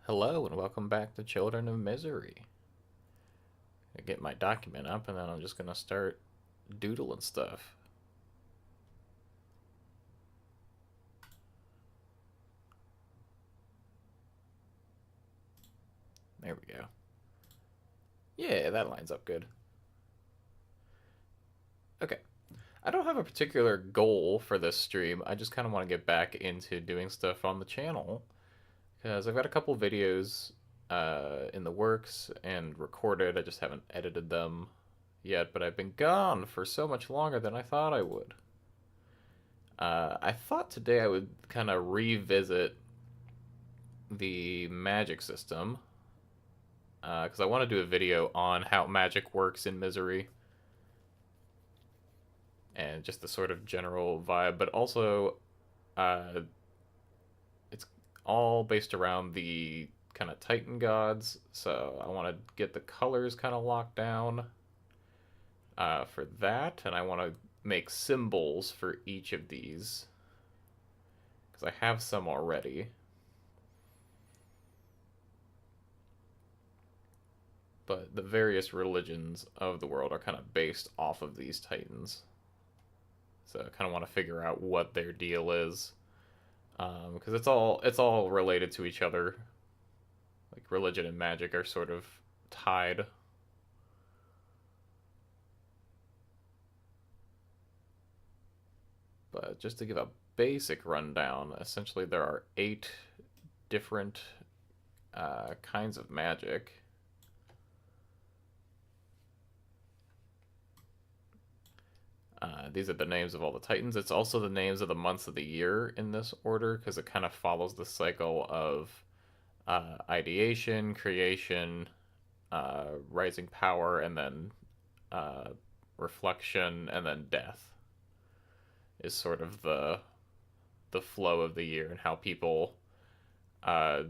Hello and welcome back to Children of Misery. I get my document up and then I'm just gonna start doodling stuff. There we go. Yeah, that lines up good. Okay. I don't have a particular goal for this stream. I just kind of want to get back into doing stuff on the channel because I've got a couple videos in the works and recorded. I just haven't edited them yet, but I've been gone for so much longer than I thought I would. I thought today I would kind of revisit the magic system because I want to do a video on how magic works in Misery and just the sort of general vibe, but also uh, it's all based around the kind of Titan gods, so I want to get the colors kind of locked down for that, and I want to make symbols for each of these because I have some already. But the various religions of the world are kind of based off of these titans. So I kind of want to figure out what their deal is, because it's all related to each other. Like religion and magic are sort of tied. But just to give a basic rundown, essentially there are 8 different kinds of magic. These are the names of all the titans. It's also the names of the months of the year in this order because it kind of follows the cycle of ideation, creation, rising power, and then uh, reflection, and then death is sort of the flow of the year and how people uh,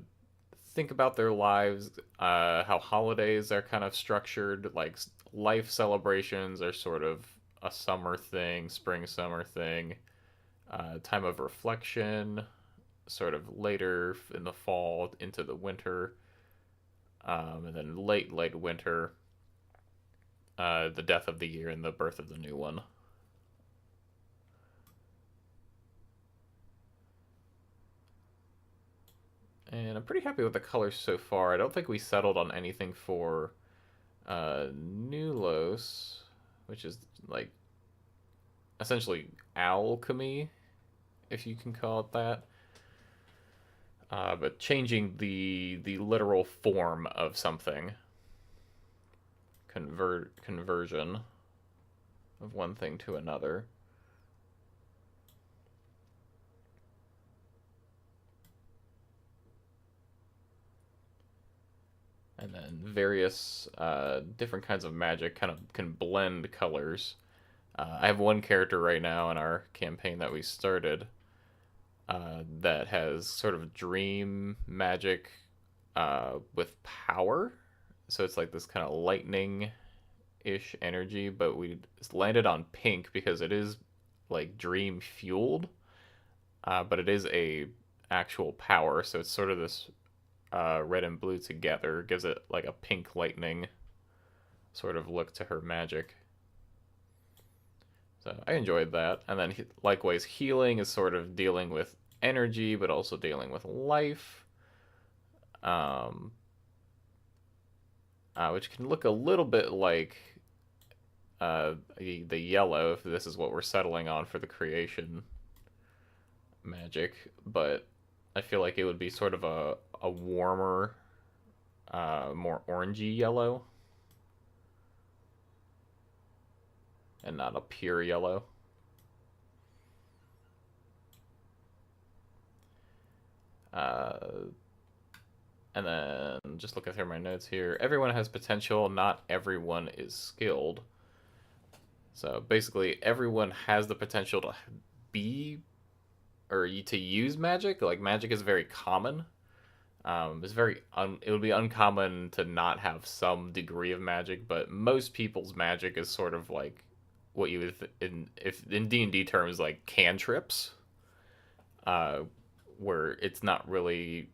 think about their lives, how holidays are kind of structured, like life celebrations are sort of a summer thing, spring summer thing, time of reflection, sort of later in the fall into the winter, and then late winter, the death of the year and the birth of the new one. And I'm pretty happy with the colors so far. I don't think we settled on anything for Nulos, which is like essentially alchemy, if you can call it that. But changing the literal form of something, conversion of one thing to another. And then various different kinds of magic kind of can blend colors. I have one character right now in our campaign that we started that has sort of dream magic with power. So it's like this kind of lightning ish energy, but we landed on pink because it is like dream fueled, but it is a actual power. So it's sort of this red and blue together gives it like a pink lightning sort of look to her magic. So I enjoyed that. And then likewise, healing is sort of dealing with energy, but also dealing with life, um, which can look a little bit like the yellow, if this is what we're settling on for the creation magic. But I feel like it would be sort of a warmer, more orangey yellow, and not a pure yellow. Uh, and then just looking through my notes here, everyone has potential, not everyone is skilled. So basically, everyone has the potential to be or to use magic. Like magic is very common. It's it would be uncommon to not have some degree of magic, but most people's magic is sort of like what you would in D&D terms like cantrips, uh, where it's not really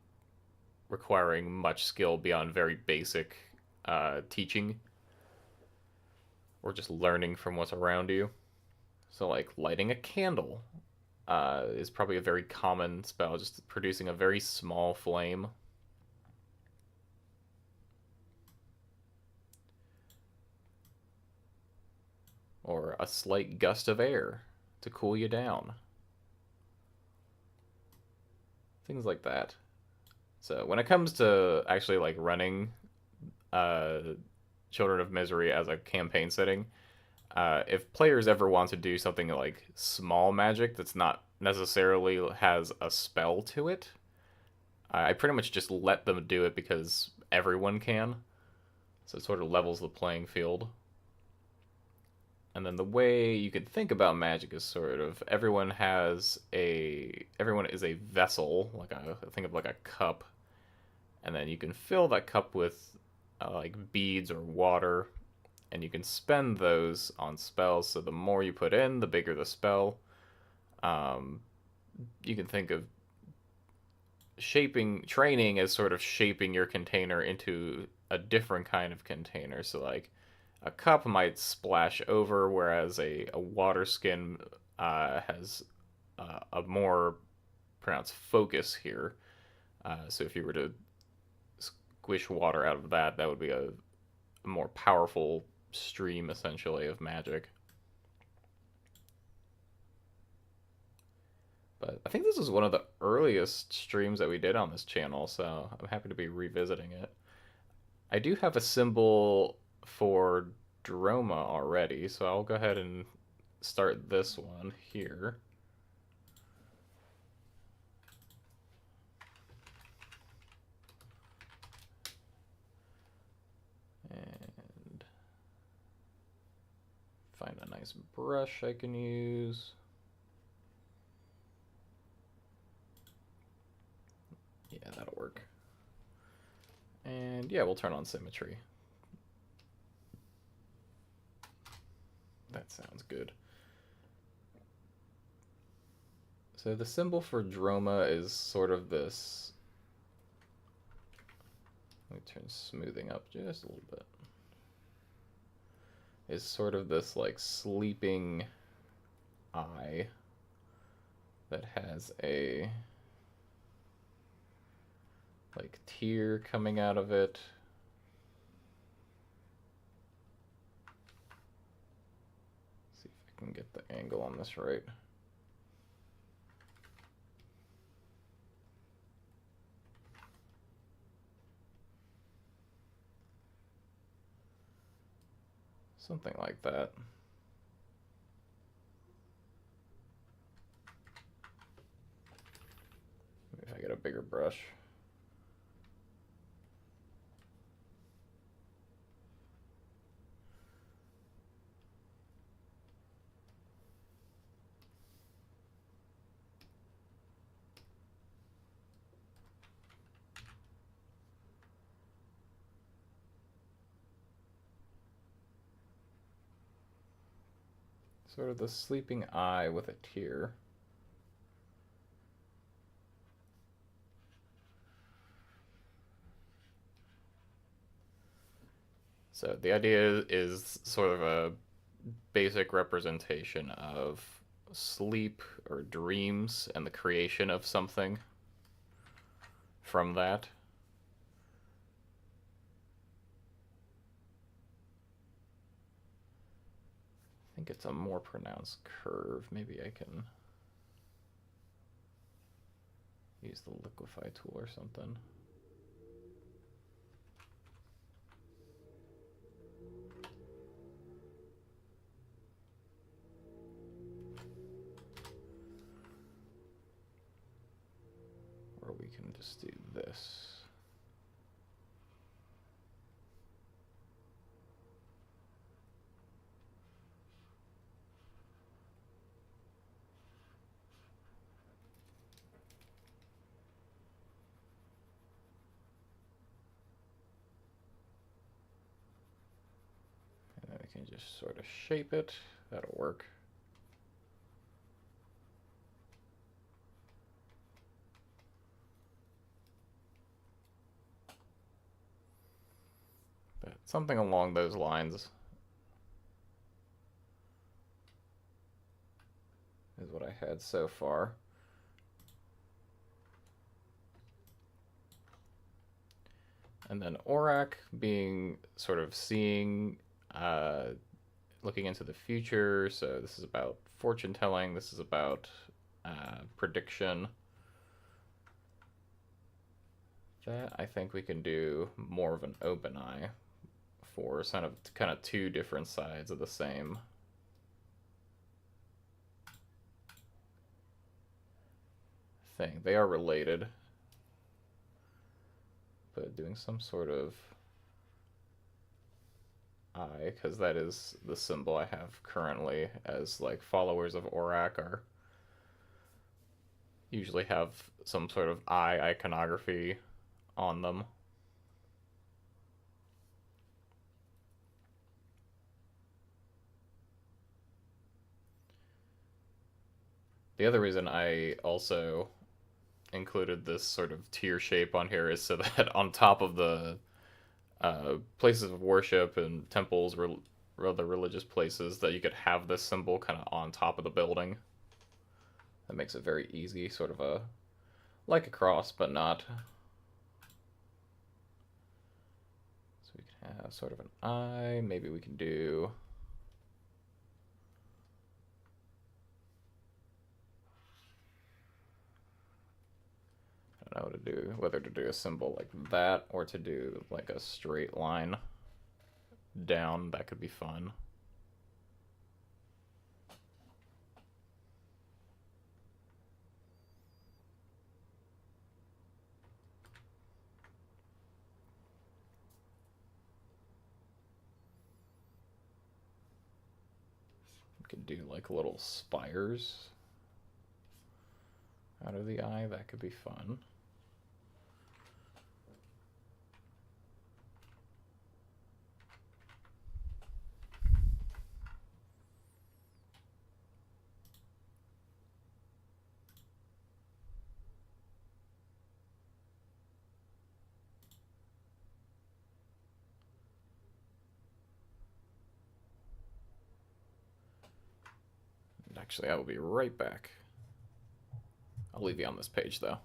requiring much skill beyond very basic teaching or just learning from what's around you. So, like lighting a candle is probably a very common spell, just producing a very small flame. Or a slight gust of air to cool you down. Things like that. So when it comes to actually like running uh, Children of Misery as a campaign setting, if players ever want to do something like small magic that's not necessarily has a spell to it, I pretty much just let them do it because everyone can. So it sort of levels the playing field. And then the way you can think about magic is sort of everyone is a vessel, think of like a cup, and then you can fill that cup with like beads or water, and you can spend those on spells. So the more you put in, the bigger the spell. Um, you can think of training as sort of shaping your container into a different kind of container. So like a cup might splash over, whereas a water skin has a more pronounced focus here. So if you were to squish water out of that, that would be a more powerful stream, essentially, of magic. But I think this is one of the earliest streams that we did on this channel, so I'm happy to be revisiting it. I do have a symbol for Droma already, so I'll go ahead and start this one here. And find a nice brush I can use. Yeah, that'll work. And yeah, we'll turn on symmetry. That sounds good. So the symbol for Droma is sort of this. Let me turn smoothing up just a little bit. Is sort of this like sleeping eye that has a like tear coming out of it. See if I can get the angle on this right. Something like that. Maybe if I get a bigger brush. Sort of the sleeping eye with a tear. So the idea is sort of a basic representation of sleep or dreams and the creation of something from that. I think it's a more pronounced curve. Maybe I can use the liquify tool or something. Or we can just do this. And then we can just sort of shape it. That'll work. Something along those lines is what I had so far. And then Aurak being sort of seeing, looking into the future. So this is about fortune telling. This is about prediction. That I think we can do more of an open eye for kind of two different sides of the same thing. They are related, but doing some sort of eye, because that is the symbol I have currently, as like followers of Aurak are usually have some sort of eye iconography on them. The other reason I also included this sort of tier shape on here is so that on top of the places of worship and temples, or other religious places, that you could have this symbol kind of on top of the building. That makes it very easy, sort of like a cross, but not. So we can have sort of an eye. Maybe we can do. I don't know what to do, whether to do a symbol like that or to do like a straight line down. That could be fun. We could do like little spires out of the eye. That could be fun. Actually, I will be right back. I'll leave you on this page though.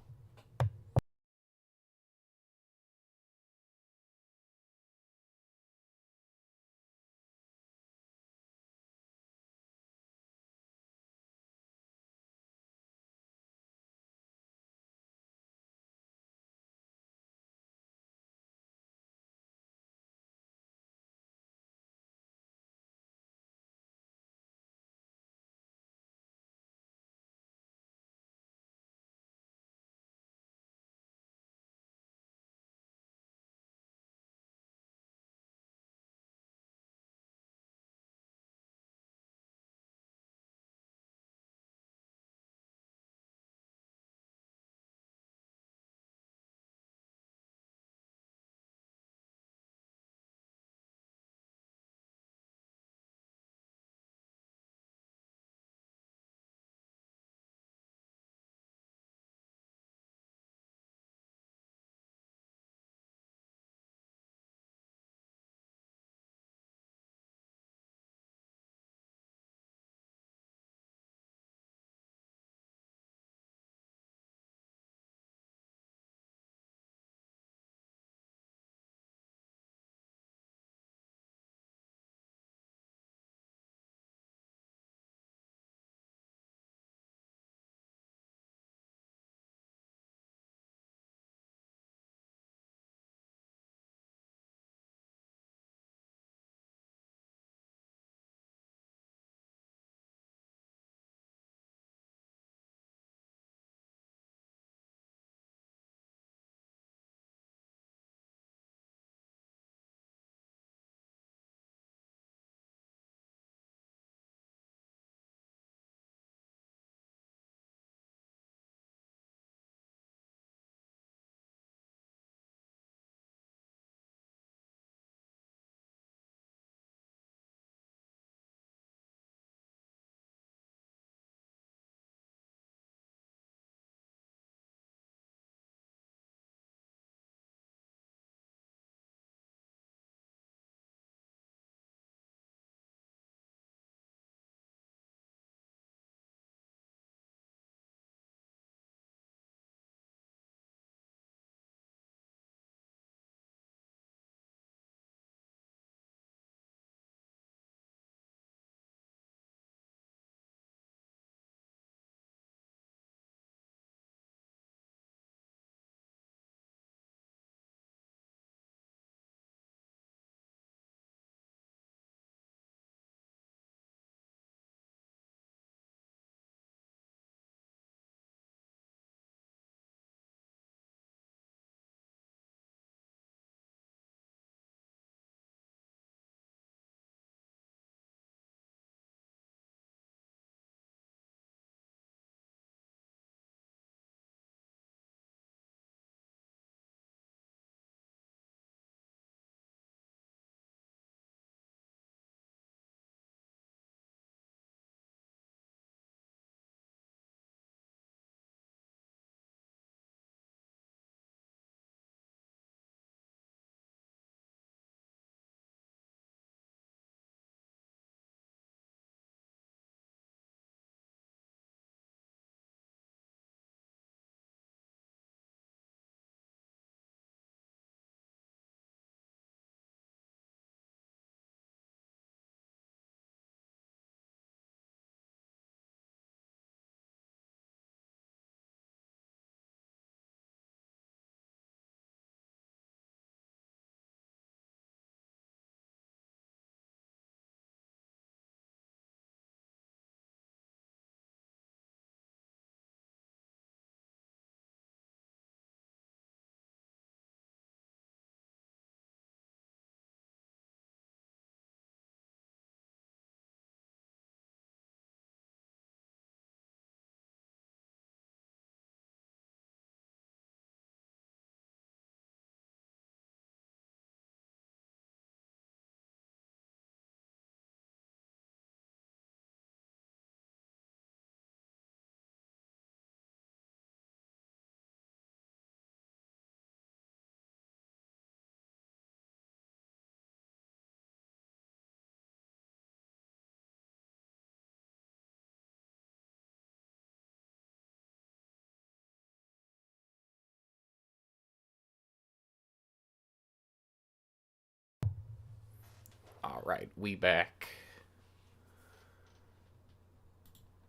All right, we back.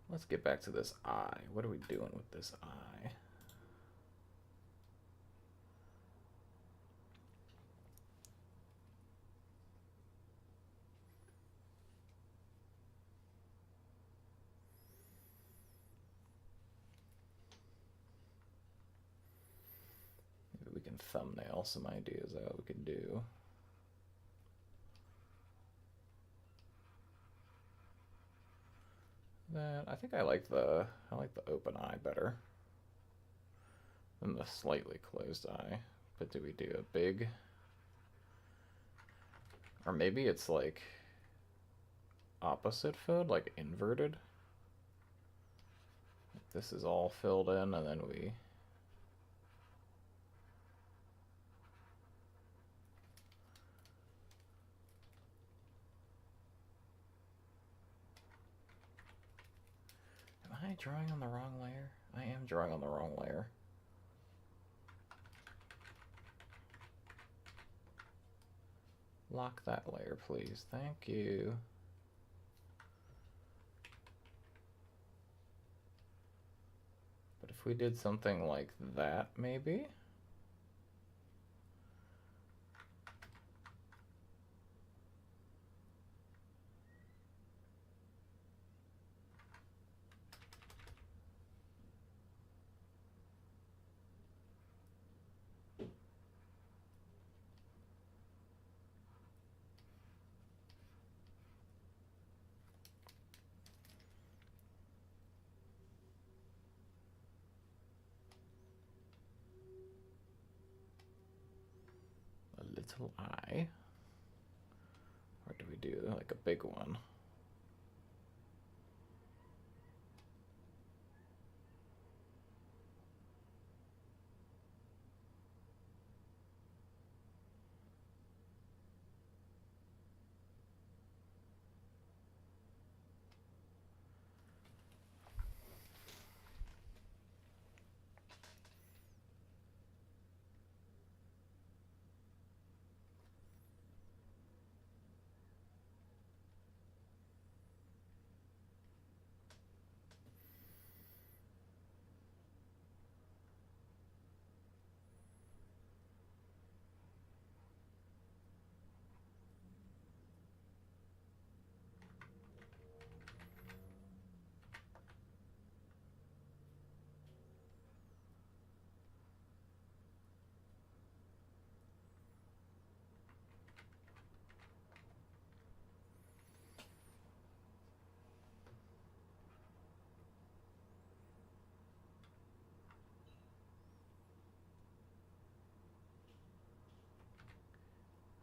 Let's get back to this eye. What are we doing with this eye? Maybe we can thumbnail some ideas out we can do. That I think I like the open eye better than the slightly closed eye. But do we do a big, or maybe it's like opposite filled, like inverted? This is all filled in and then we am I drawing on the wrong layer? I am drawing on the wrong layer. Lock that layer, please. Thank you. But if we did something like that, maybe? A little eye? Or do we do like a big one?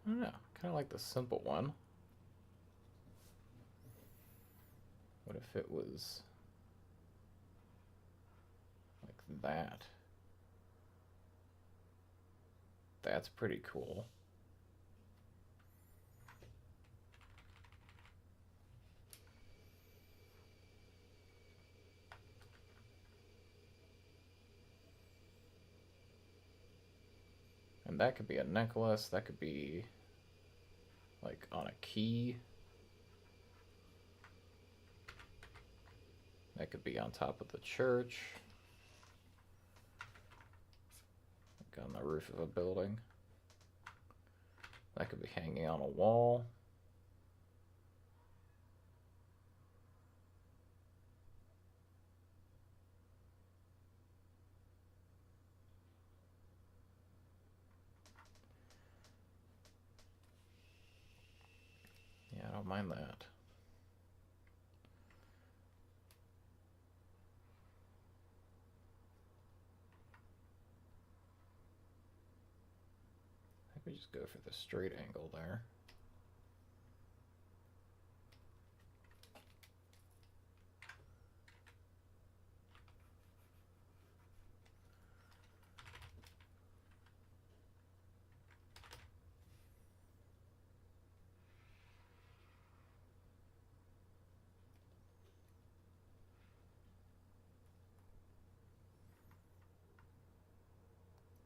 I don't know. Kind of like the simple one. What if it was like that? That's pretty cool. And that could be a necklace. That could be like on a key. That could be on top of the church. Like on the roof of a building. That could be hanging on a wall. Yeah, I don't mind that. I think we just go for the straight angle there.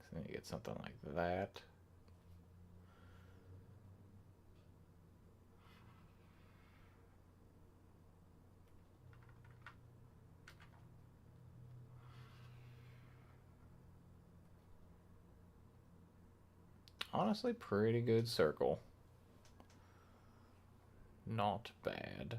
So then you get something like that. Honestly, pretty good circle. Not bad.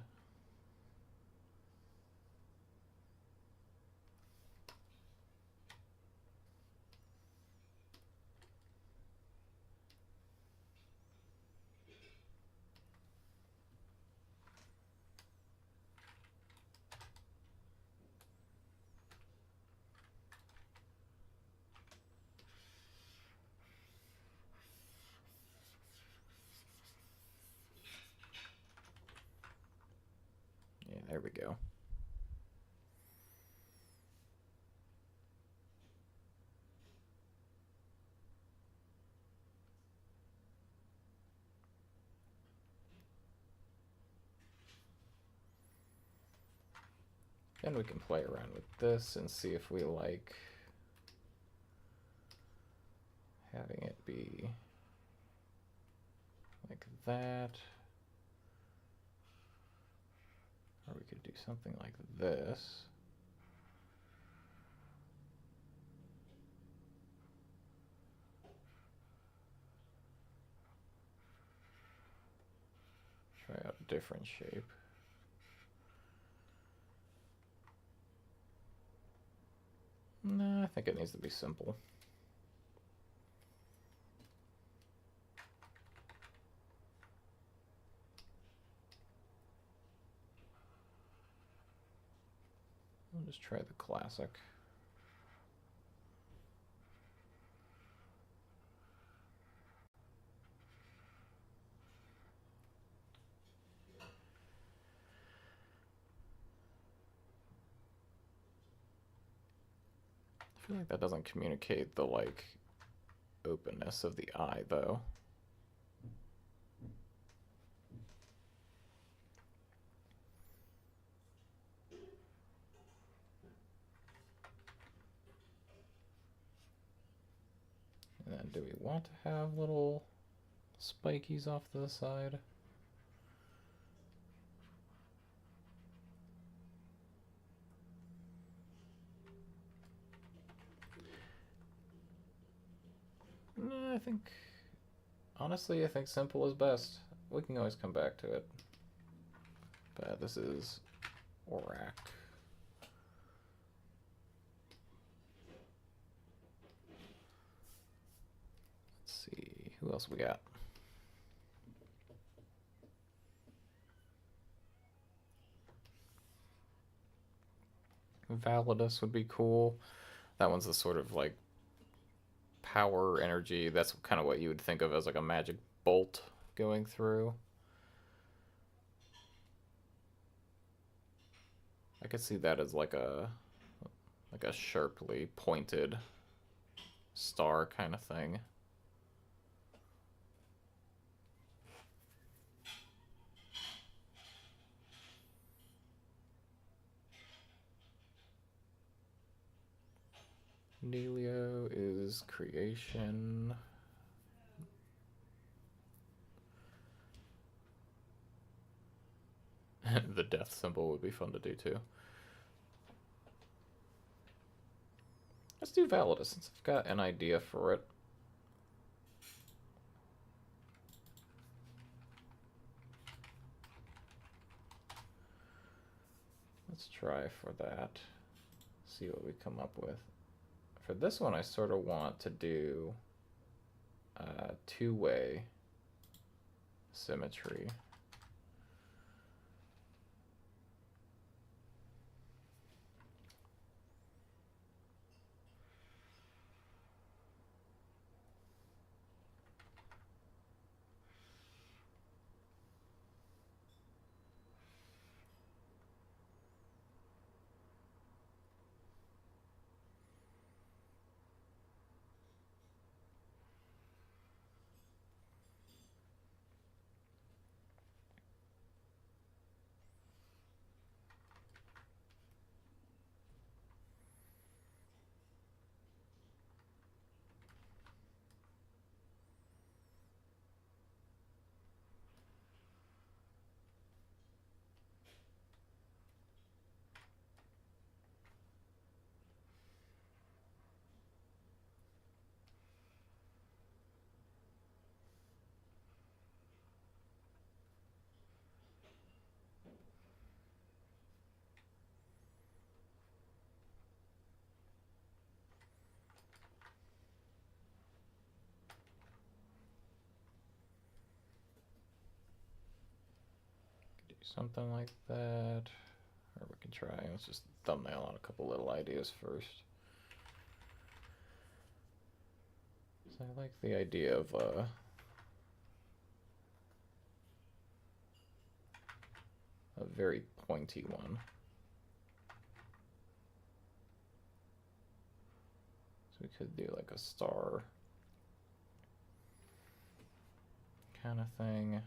Yeah, there we go. Then we can play around with this and see if we like having it be like that. Or we could do something like this. Try out a different shape. No, I think it needs to be simple. I'll just try the classic. I feel like that doesn't communicate the like openness of the eye though. And then do we want to have little spikies off to the side? No, I think, honestly, I think simple is best. We can always come back to it. But this is Orac. Let's see, who else we got? Validus would be cool. That one's the sort of like power energy. That's kind of what you would think of as like a magic bolt going through. I could see that as like a sharply pointed star kind of thing. Nelio is creation. The death symbol would be fun to do too. Let's do Validus since I've got an idea for it. Let's try for that. See what we come up with. For this one, I sort of want to do two-way symmetry. Something like that. Or we can try. Let's just thumbnail on a couple little ideas first. So I like the idea of a very pointy one. So we could do like a star kind of thing.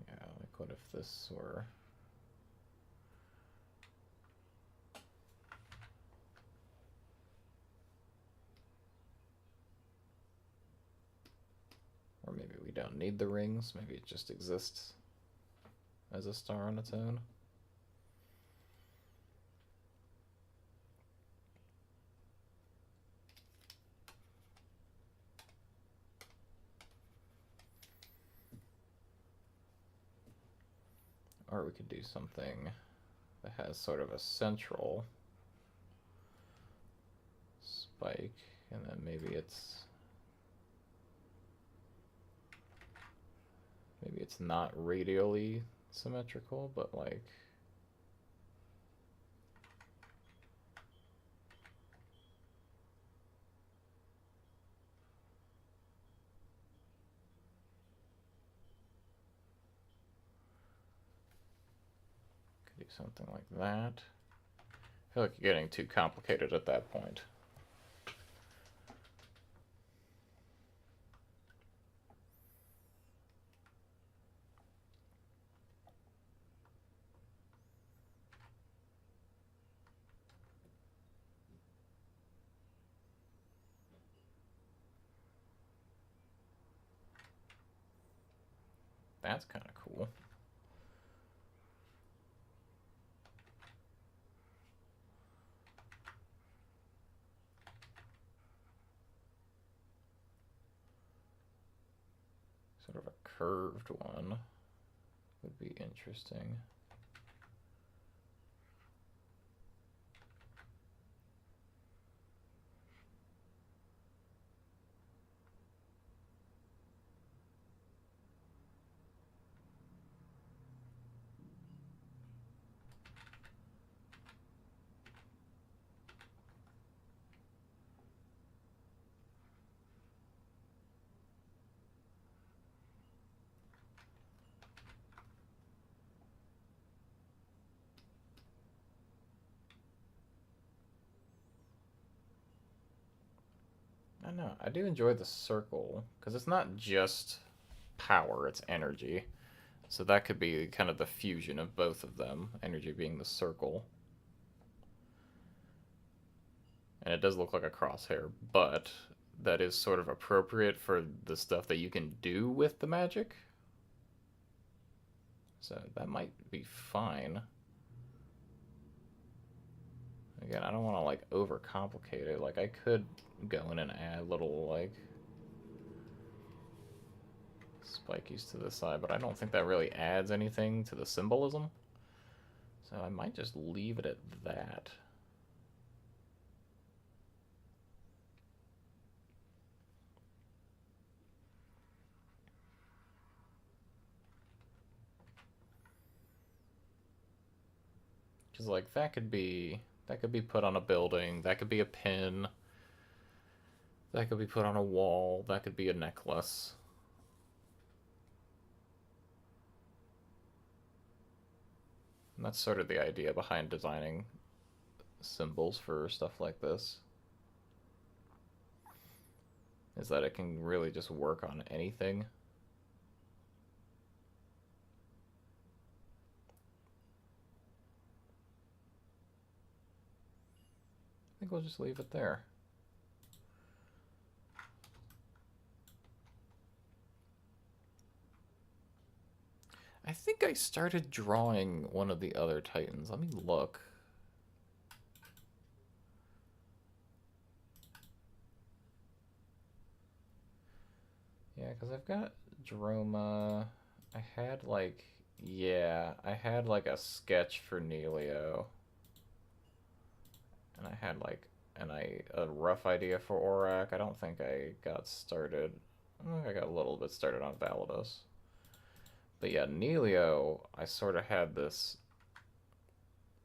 Yeah, like what if this were... Or maybe we don't need the rings. Maybe it just exists as a star on its own. Or we could do something that has sort of a central spike, and then maybe it's not radially symmetrical, but like could do something like that. I feel like you're getting too complicated at that point. That's kind of cool. Sort of a curved one would be interesting. I know, I do enjoy the circle, because it's not just power, it's energy. So that could be kind of the fusion of both of them, energy being the circle. And it does look like a crosshair, but that is sort of appropriate for the stuff that you can do with the magic. So that might be fine. Again, I don't want to like overcomplicate it. Like I could go in and add little like spikies to the side, but I don't think that really adds anything to the symbolism. So I might just leave it at that. Because like that could be put on a building, that could be a pin, that could be put on a wall, that could be a necklace. And that's sort of the idea behind designing symbols for stuff like this. Is that it can really just work on anything. I think we'll just leave it there. I think I started drawing one of the other Titans. Let me look. Yeah, because I've got Droma. I had like, yeah, I had like a sketch for Nelio. And I had like and a rough idea for Aurak. I don't think I got started. I got a little bit started on Valados. But yeah, Neilio, I sort of had this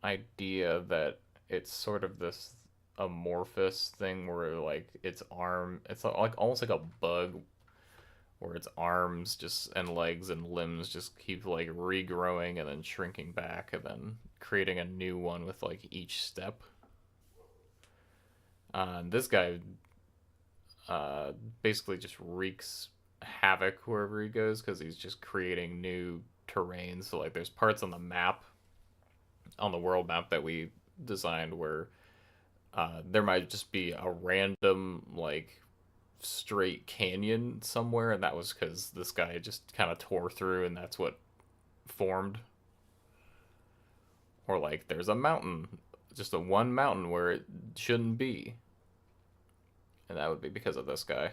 idea that it's sort of this amorphous thing where like its arm, it's like almost like a bug where its arms just and legs and limbs just keep like regrowing and then shrinking back and then creating a new one with like each step. This guy uh, basically just wreaks havoc wherever he goes because he's just creating new terrains. So like there's parts on the map, on the world map that we designed where there might just be a random like straight canyon somewhere, and that was because this guy just kind of tore through, and that's what formed. Or like there's a mountain, just a one mountain where it shouldn't be, and that would be because of this guy.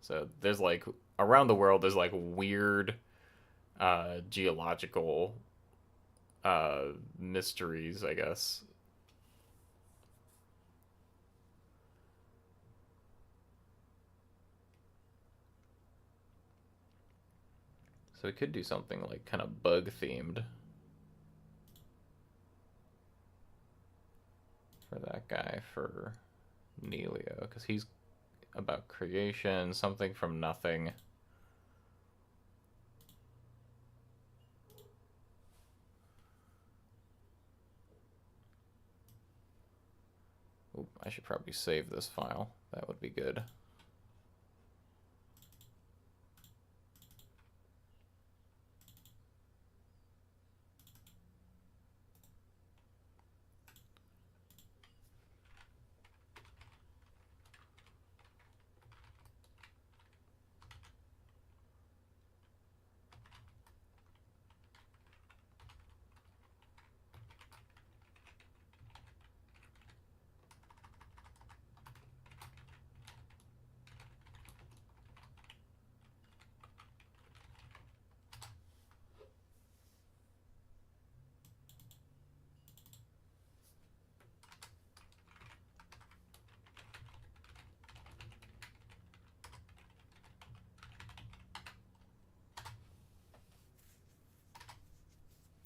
So there's like around the world, there's like weird geological mysteries, I guess. So we could do something like kind of bug themed for that guy for Neilio, because he's about creation, something from nothing. Ooh, I should probably save this file. That would be good.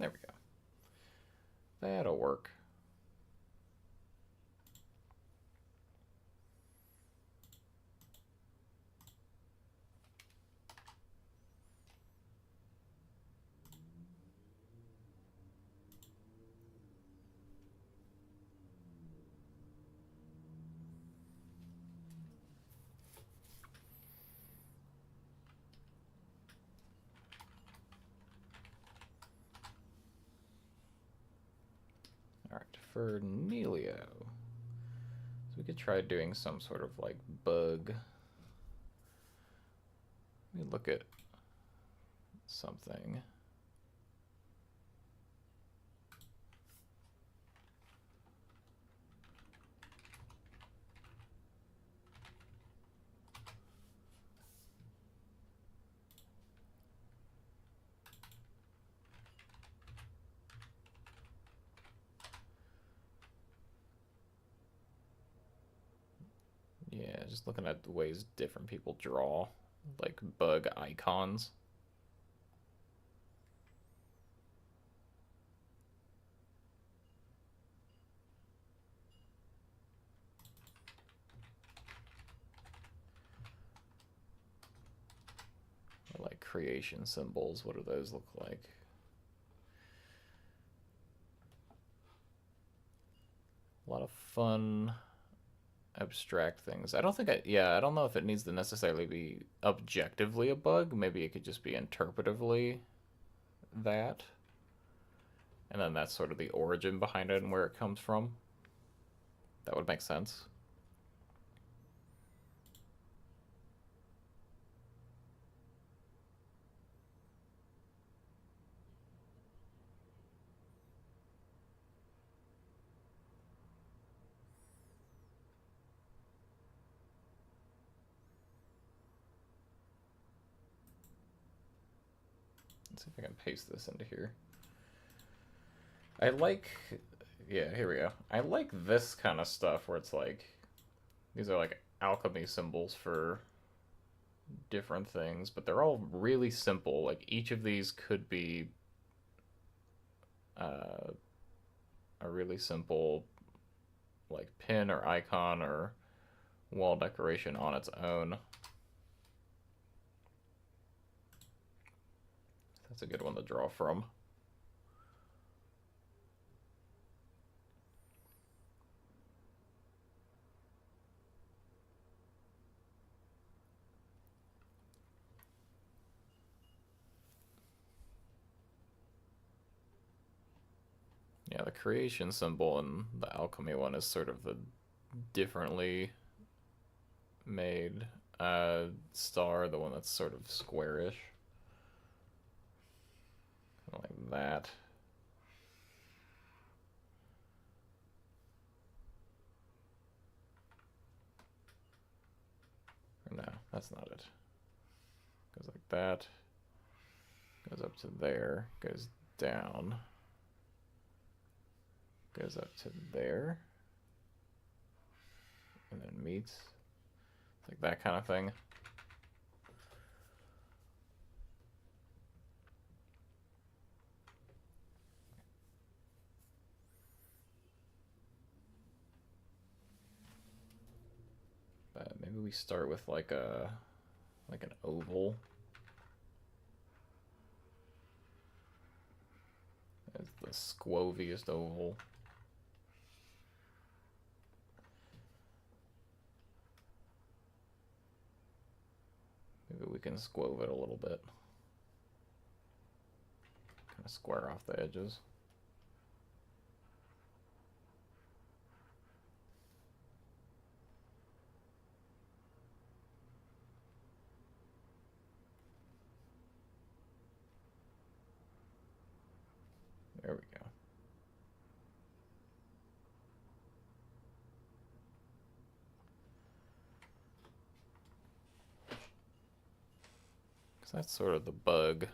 There we go. That'll work. All right, for Neilio. So we could try doing some sort of like bug. Let me look at something. Yeah, just looking at the ways different people draw like bug icons. Or like creation symbols. What do those look like? A lot of fun abstract things. I don't think I don't know if it needs to necessarily be objectively a bug. Maybe it could just be interpretively that. And then that's sort of the origin behind it and where it comes from. That would make sense. Let's see if I can paste this into here. I like, yeah, here we go. I like this kind of stuff where it's like These are like alchemy symbols for different things, but they're all really simple. Like each of these could be uh, a really simple like pin or icon or wall decoration on its own. That's a good one to draw from. Yeah, the creation symbol and the alchemy one is sort of the differently made star, the one that's sort of squarish. Like that. Or no, that's not it. Goes like that. Goes up to there. Goes down. Goes up to there. And then meets. It's like that kind of thing. But maybe we start with like an oval. It's the squoviest oval. Maybe we can squove it a little bit. Kind of square off the edges. There we go. Because that's sort of the bug,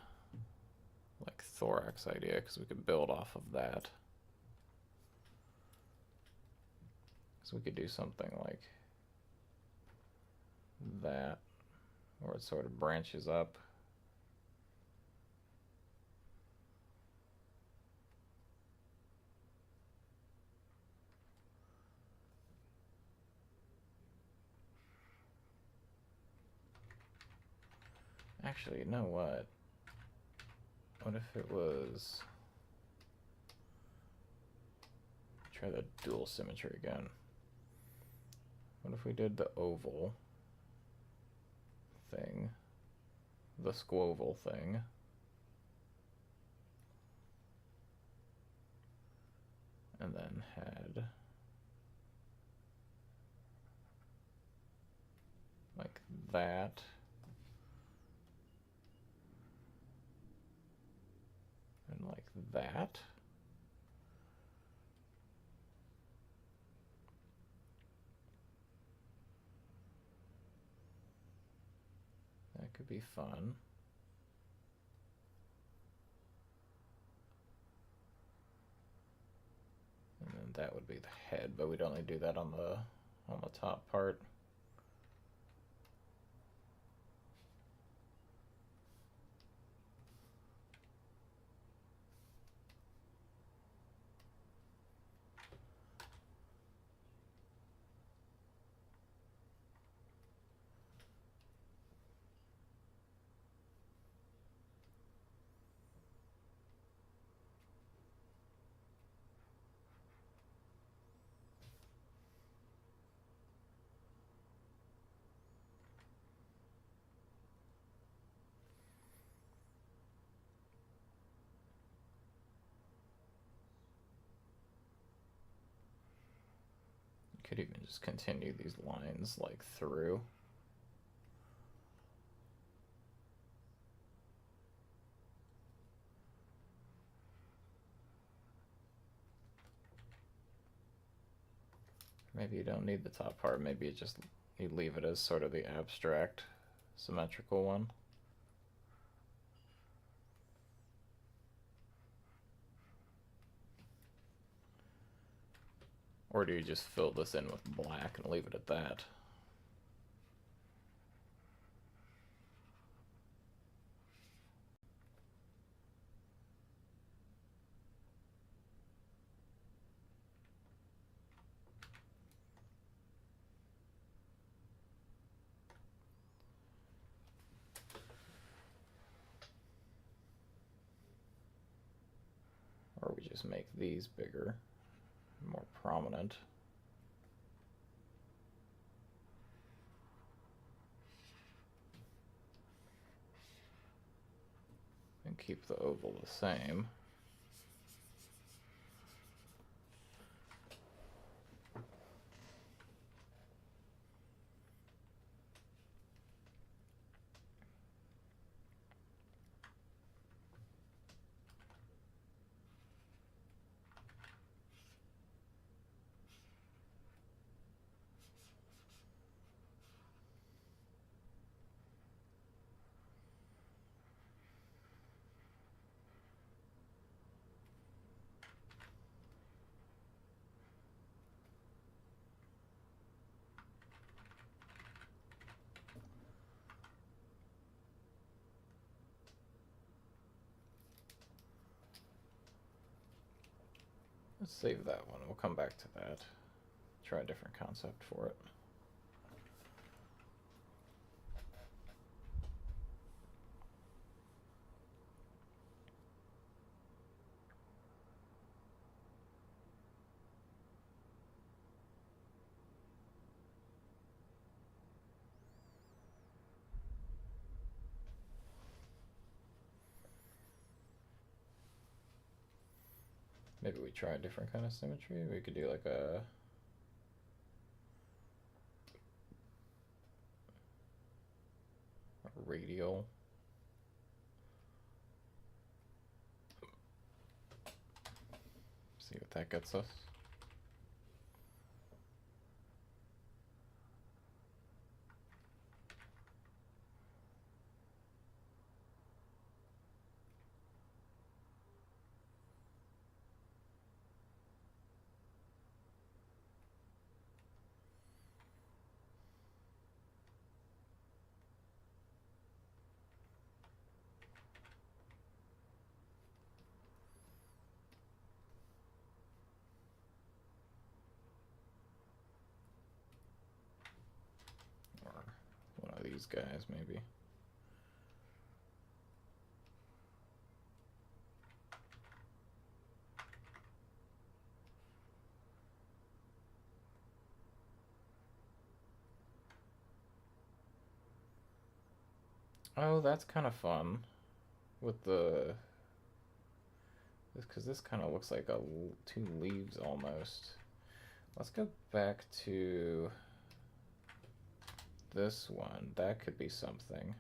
like thorax idea, because we could build off of that. So we could do something like that, where it sort of branches up. Actually, you know what? What if it was... Try the dual symmetry again. What if we did the oval thing, the squoval thing, and then had like that, and like that. That could be fun. And then that would be the head, but we'd only do that on the top part. Could even just continue these lines like through. Maybe you don't need the top part, maybe it just you leave it as sort of the abstract symmetrical one. Or do you just fill this in with black and leave it at that? Or we just make these bigger, more prominent. And keep the oval the same. Let's save that one. We'll come back to that. Try a different concept for it. Maybe we try a different kind of symmetry. We could do like a radial. See what that gets us. One of these guys, maybe. Oh, that's kind of fun with the because this kind of looks like two leaves almost. Let's go back to this one. That could be something.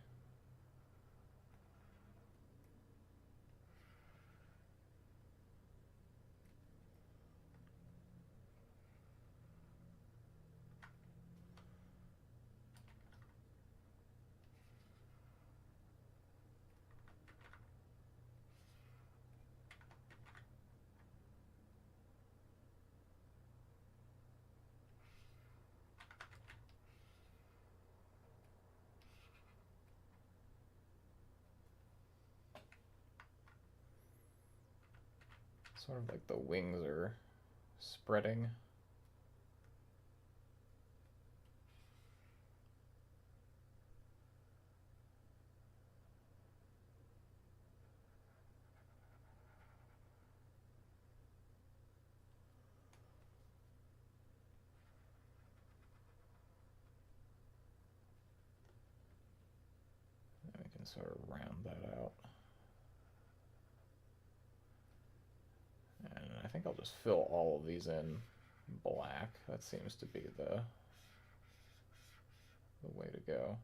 Sort of like the wings are spreading. And we can sort of round that out. And I think I'll just fill all of these in black. That seems to be the way to go.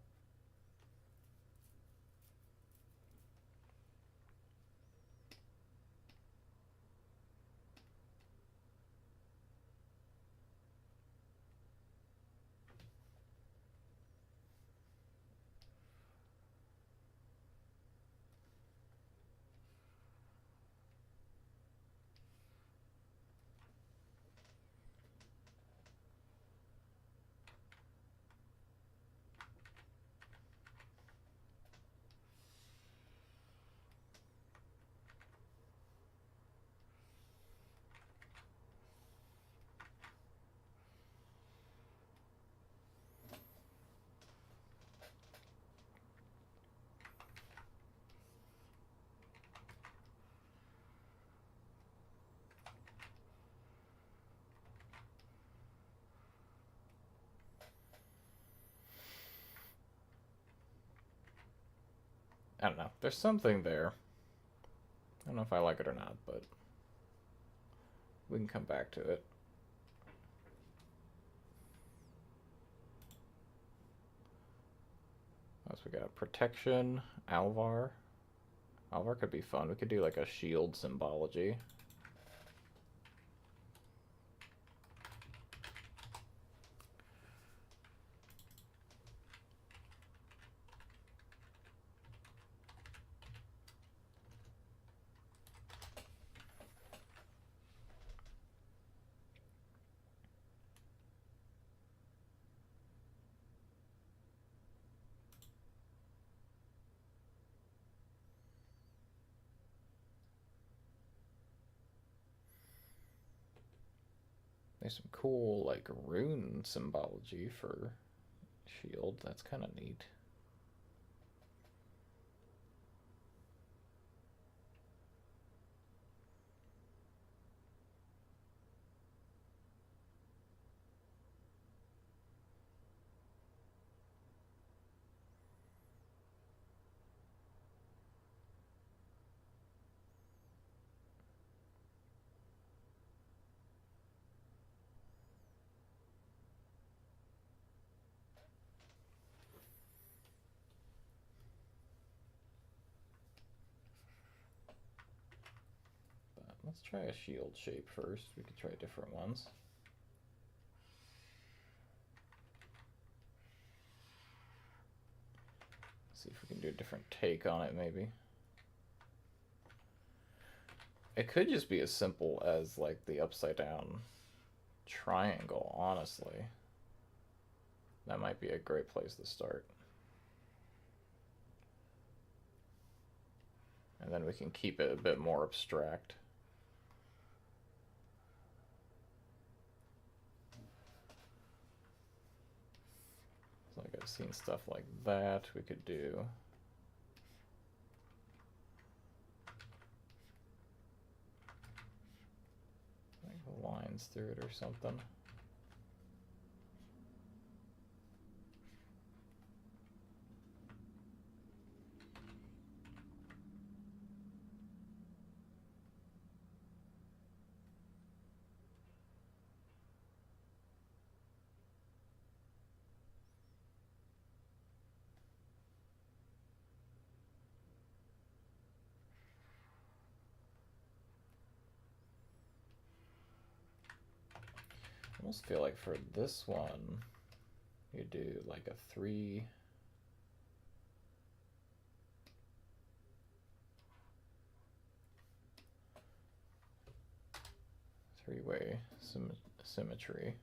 I don't know. There's something there. I don't know if I like it or not, but we can come back to it. What else we got? Protection, Alvar. Alvar could be fun. We could do like a shield symbology. There's some cool like rune symbology for shield. That's kind of neat. But let's try a shield shape first. We could try different ones. See if we can do a different take on it, maybe. It could just be as simple as like the upside down triangle, honestly. That might be a great place to start. And then we can keep it a bit more abstract. Like I've seen stuff like that. We could do like lines through it or something. I almost feel like for this one, you do like a three-way symmetry.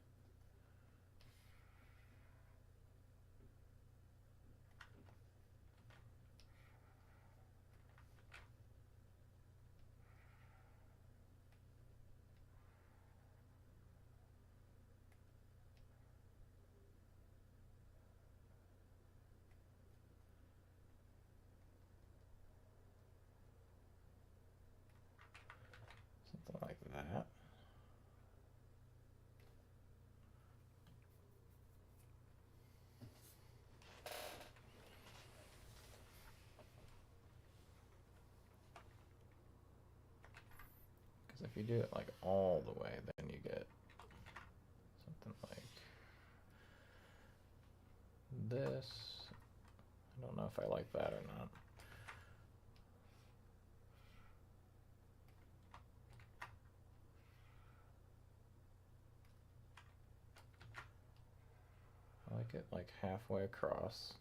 Something like that. Because if you do it like all the way, then you get something like this. I don't know if I like that or not. I like it like halfway across.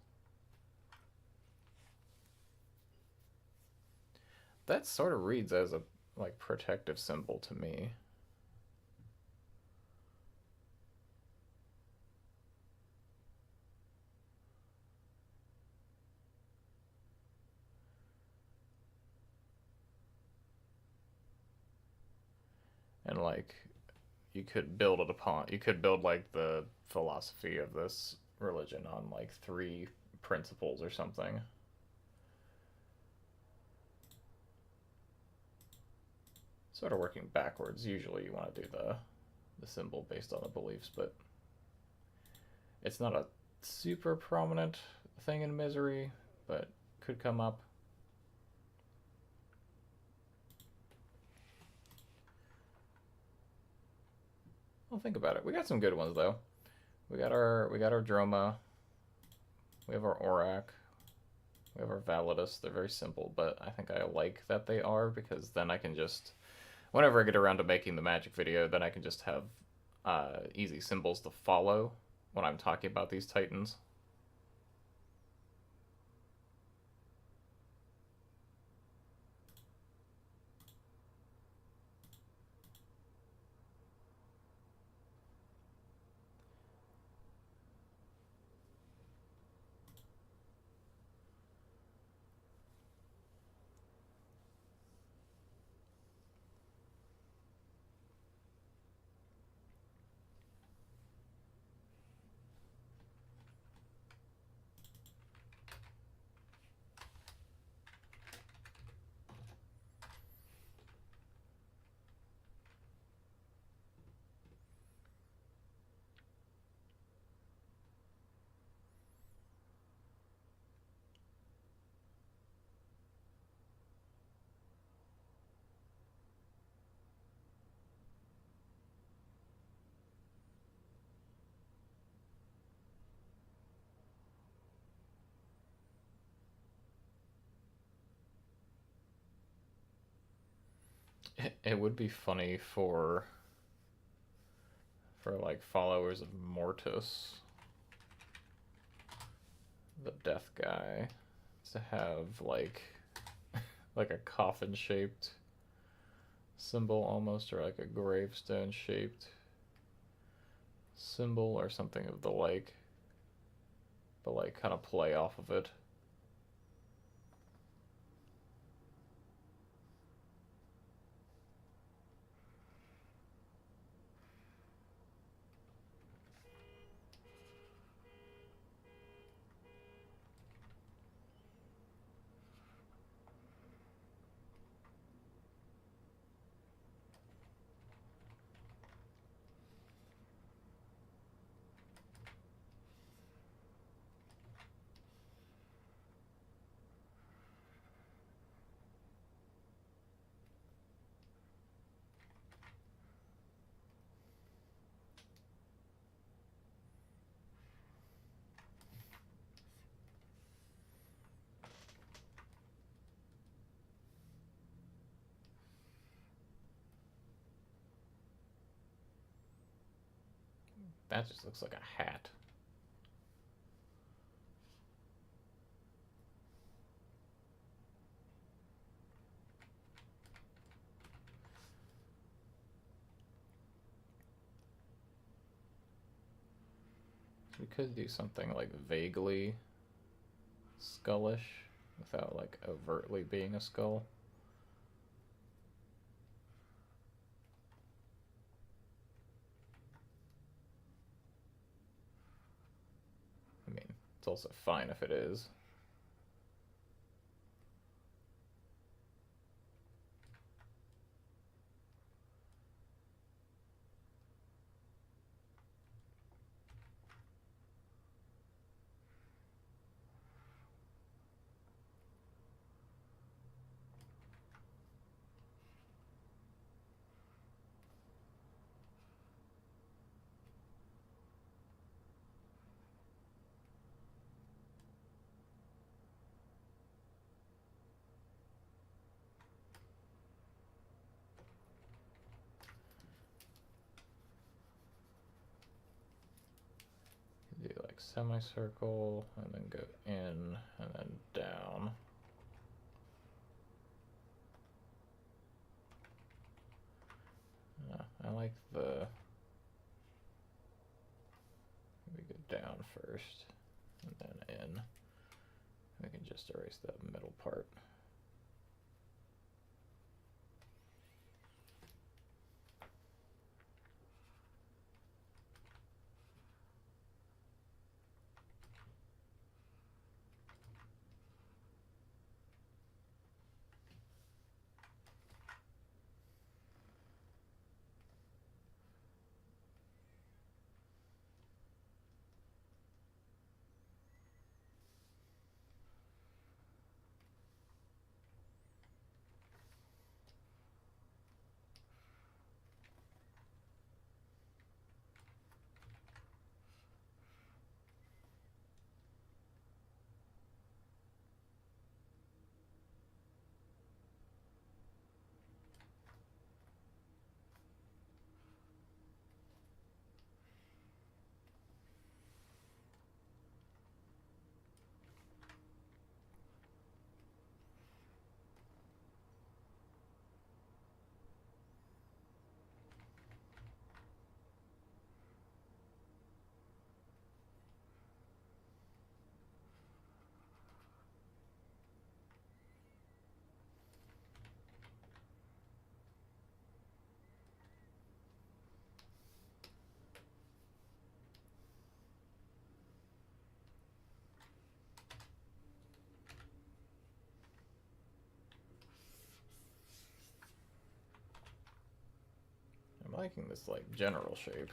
That sort of reads as a like protective symbol to me. And like you could build it upon, you could build like the philosophy of this religion on like three principles or something. Sort of working backwards. Usually you want to do the symbol based on the beliefs, but it's not a super prominent thing in Misery, but could come up. Well, think about it. We got some good ones though. We got our Droma. We have our Aurak. We have our Validus. They're very simple, but I think I like that they are because then I can just, whenever I get around to making the Magic video, then I can just have easy symbols to follow when I'm talking about these Titans. It would be funny for like followers of Mortis, the death guy, to have like a coffin shaped symbol almost, or like a gravestone shaped symbol or something of the like, but like kind of play off of it. That just looks like a hat. We could do something like vaguely skullish without like overtly being a skull. I mean, it's also fine if it is. Do like semicircle and then go in and then down. I like the, we go down first and then in. We can just erase that middle part. liking this, like, general shape.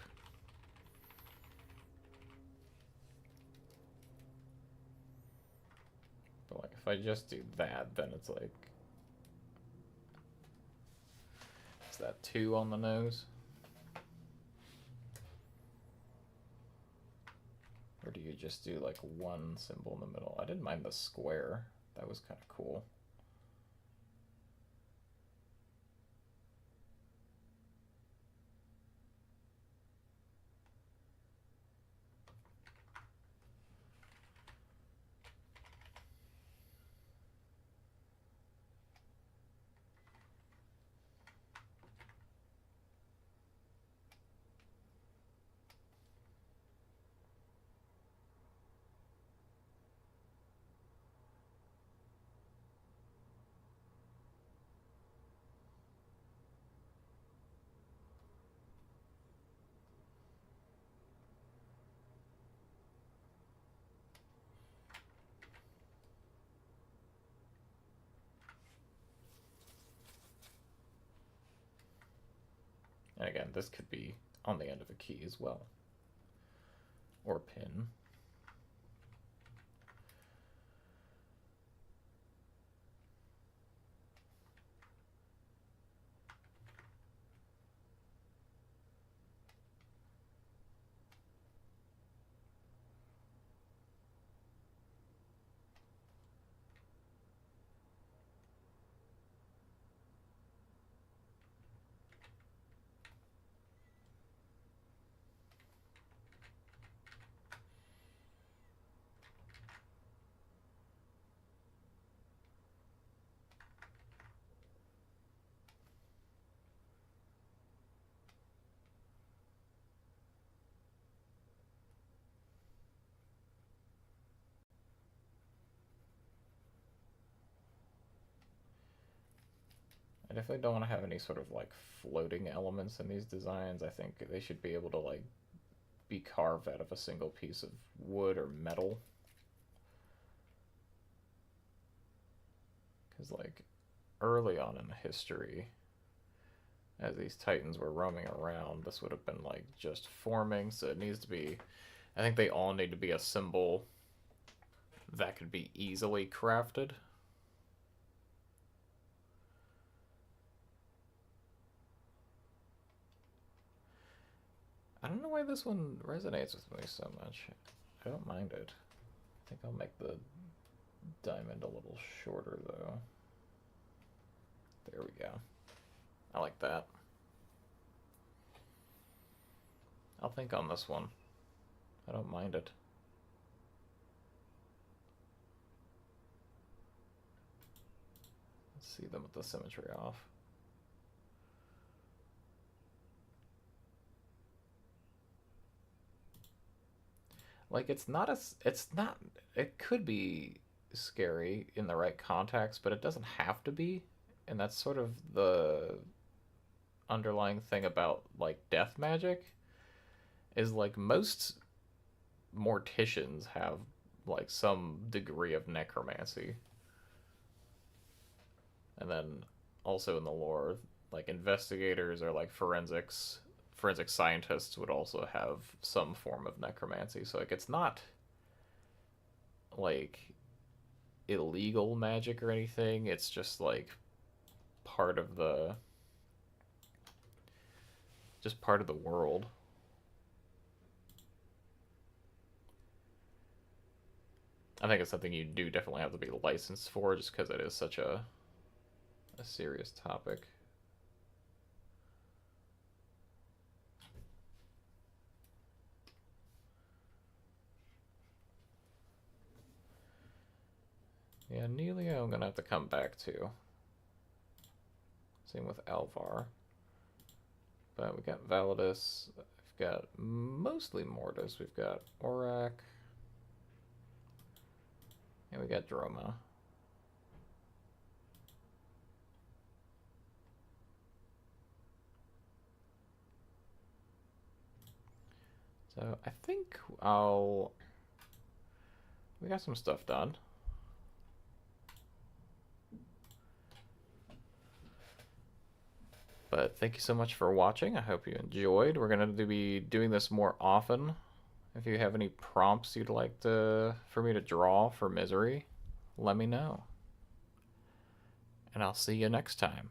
But, like, if I just do that, then it's like... Is that 2 on the nose? Or do you just do, like, 1 symbol in the middle? I didn't mind the square. That was kind of cool. And again, this could be on the end of a key as well. Or pin. I definitely don't want to have any sort of like floating elements in these designs. I think they should be able to like be carved out of a single piece of wood or metal. Because like early on in the history, as these titans were roaming around, this would have been like just forming. So it needs to be, I think they all need to be a symbol that could be easily crafted. I don't know why this one resonates with me so much. I don't mind it. I think I'll make the diamond a little shorter though. There we go. I like that. I'll think on this one. I don't mind it. Let's see them with the symmetry off. Like it's not it could be scary in the right context, but it doesn't have to be. And that's sort of the underlying thing about like death magic is like most morticians have like some degree of necromancy. And then also in the lore, like investigators or like forensic scientists would also have some form of necromancy. So like it's not like illegal magic or anything. It's just like part of the world. I think it's something you do definitely have to be licensed for, just because it is such a serious topic. Yeah, Nelia I'm gonna have to come back to. Same with Alvar. But we got Validus. We've got mostly Mortis. We've got Aurak. And we got Droma. So I think we got some stuff done. But thank you so much for watching. I hope you enjoyed. We're going to be doing this more often. If you have any prompts you'd like for me to draw for Misery, let me know. And I'll see you next time.